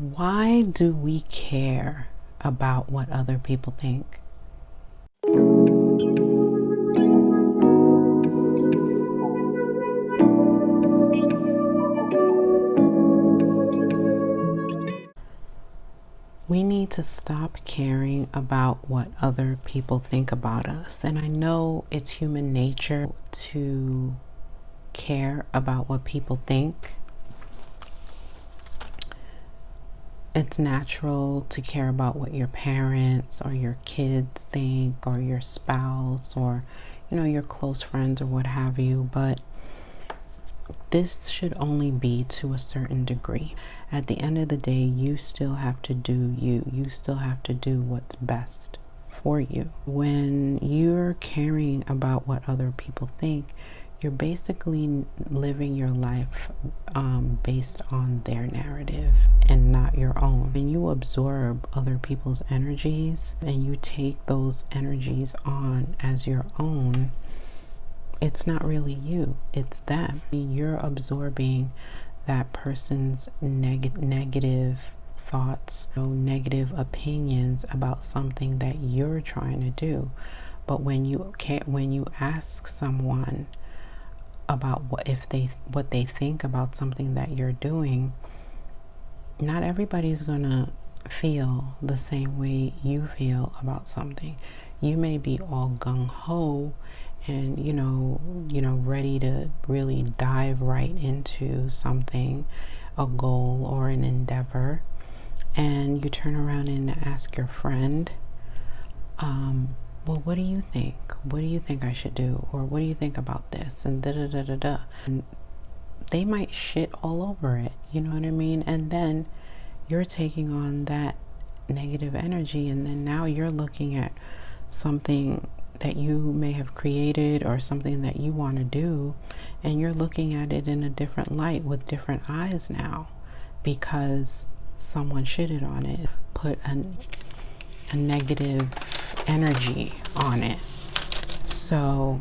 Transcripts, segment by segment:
Why do we care about what other people think? We need to stop caring about what other people think about us. And I know it's human nature to care about what people think. It's natural to care about what your parents or your kids think, or your spouse, or your close friends, or what have you, but this should only be to a certain degree. At the end of the day, you still have to do you. You still have to do what's best for you. When you're caring about what other people think, you're basically living your life based on their narrative and not your own. When you absorb other people's energies and you take those energies on as your own, it's not really you, it's them. You're absorbing that person's negative thoughts, negative opinions about something that you're trying to do. But when you ask someone about what they think about something that you're doing, not everybody's gonna feel the same way you feel about something. You may be all gung-ho and ready to really dive right into something, a goal or an endeavor, and you turn around and ask your friend, well, what do you think? What do you think I should do? Or what do you think about this? And da da da da da. And they might shit all over it, you know what I mean? And then you're taking on that negative energy, and then now you're looking at something that you may have created or something that you want to do, and you're looking at it in a different light with different eyes now because someone shitted on it, put a negative energy on it. So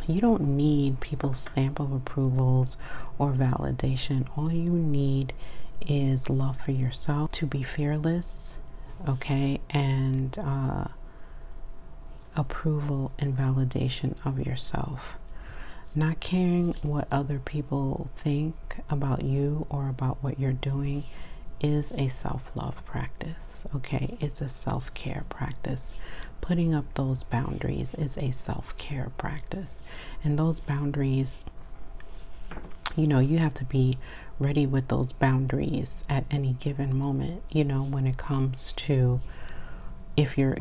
you don't need people's stamp of approvals or validation. All you need is love for yourself, to be fearless, okay, and approval and validation of yourself. Not caring what other people think about you or about what you're doing is a self-love practice, okay? It's a self-care practice. Putting up those boundaries is a self-care practice. And those boundaries, you have to be ready with those boundaries at any given moment, when it comes to if your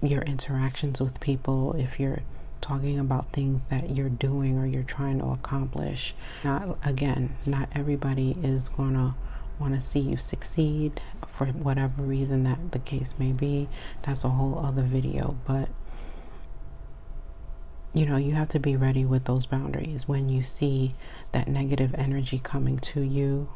interactions with people, if you're talking about things that you're doing or you're trying to accomplish. Not everybody is gonna want to see you succeed for whatever reason that the case may be. That's a whole other video, but you have to be ready with those boundaries. When you see that negative energy coming to you,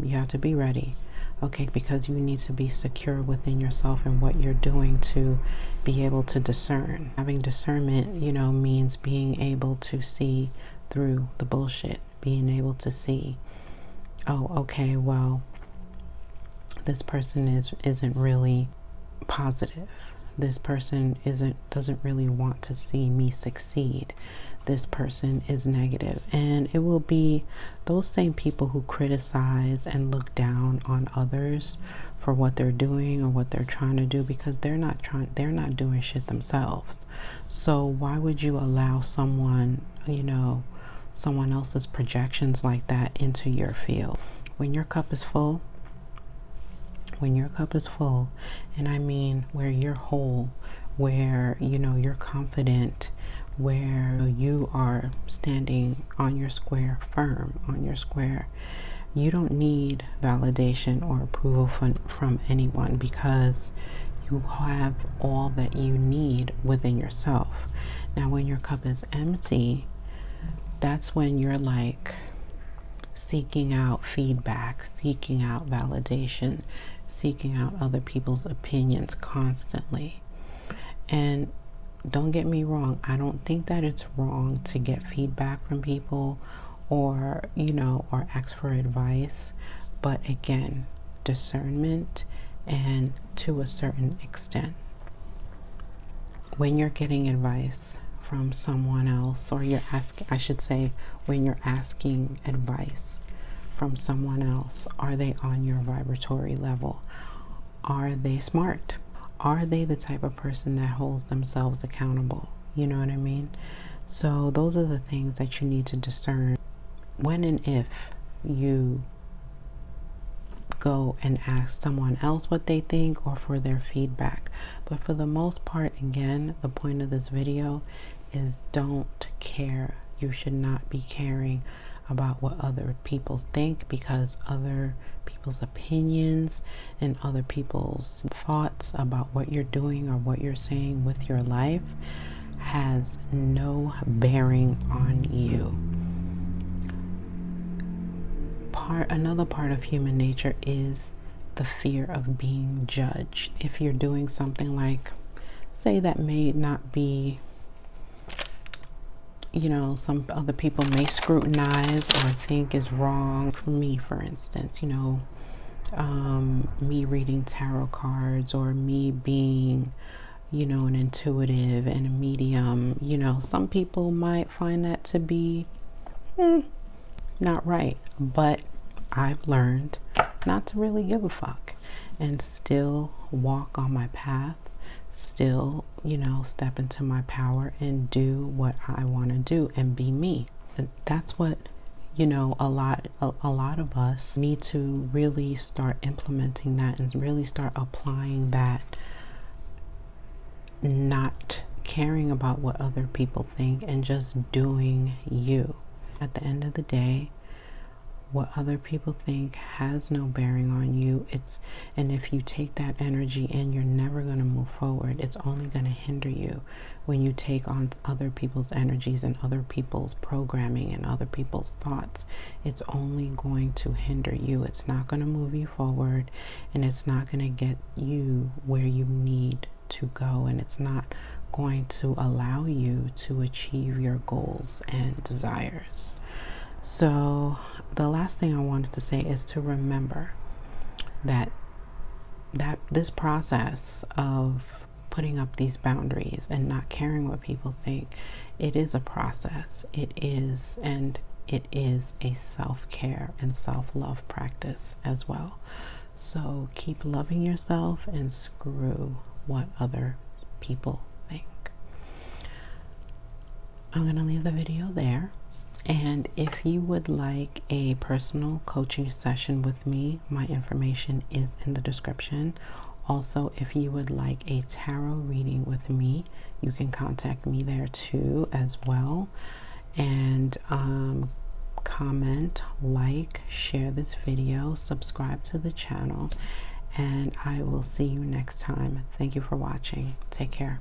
you have to be ready, okay? Because you need to be secure within yourself and what you're doing to be able to discern. Having discernment, means being able to see through the bullshit, being able to see, oh, okay, well, this person isn't really positive. This person doesn't really want to see me succeed. This person is negative. And it will be those same people who criticize and look down on others for what they're doing or what they're trying to do, because they're not doing shit themselves. So why would you allow someone else's projections like that into your field? When your cup is full, and I mean where you're whole, where you're confident, where you are standing on your square, firm on your square, you don't need validation or approval from anyone, because you have all that you need within yourself. Now when your cup is empty, that's when you're like seeking out feedback, seeking out validation, seeking out other people's opinions constantly. And don't get me wrong, I don't think that it's wrong to get feedback from people or ask for advice. But again, discernment and to a certain extent. When you're getting advice from someone else, or you're asking, I should say, when you're asking advice from someone else, are they on your vibratory level? Are they smart? Are they the type of person that holds themselves accountable? You know what I mean? So those are the things that you need to discern when and if you go and ask someone else what they think or for their feedback. But for the most part, again, the point of this video is don't care. You should not be caring about what other people think, because other people's opinions and other people's thoughts about what you're doing or what you're saying with your life has no bearing on you. Another part of human nature is the fear of being judged. If you're doing something like, say, that may not be, you know, some other people may scrutinize or think is wrong. For me, for instance, you know, me reading tarot cards, or me being, you know, an intuitive and a medium, you know, some people might find that to be not right, but I've learned not to really give a fuck and still walk on my path, still, you know, step into my power and do what I want to do and be me. And that's what, you know, a lot of us need to really start implementing that and really start applying that, not caring about what other people think and just doing you. At the end of the day, what other people think has no bearing on you. And if you take that energy in, you're never going to move forward. It's only going to hinder you when you take on other people's energies and other people's programming and other people's thoughts. It's only going to hinder you. It's not going to move you forward, and it's not going to get you where you need to go, and it's not going to allow you to achieve your goals and desires. So the last thing I wanted to say is to remember that this process of putting up these boundaries and not caring what people think, it is a process. It is a self-care and self-love practice as well. So keep loving yourself and screw what other people think. I'm going to leave the video there. And if you would like a personal coaching session with me, my information is in the description. Also, if you would like a tarot reading with me, you can contact me there too as well. And comment, like, share this video, subscribe to the channel, and I will see you next time. Thank you for watching. Take care.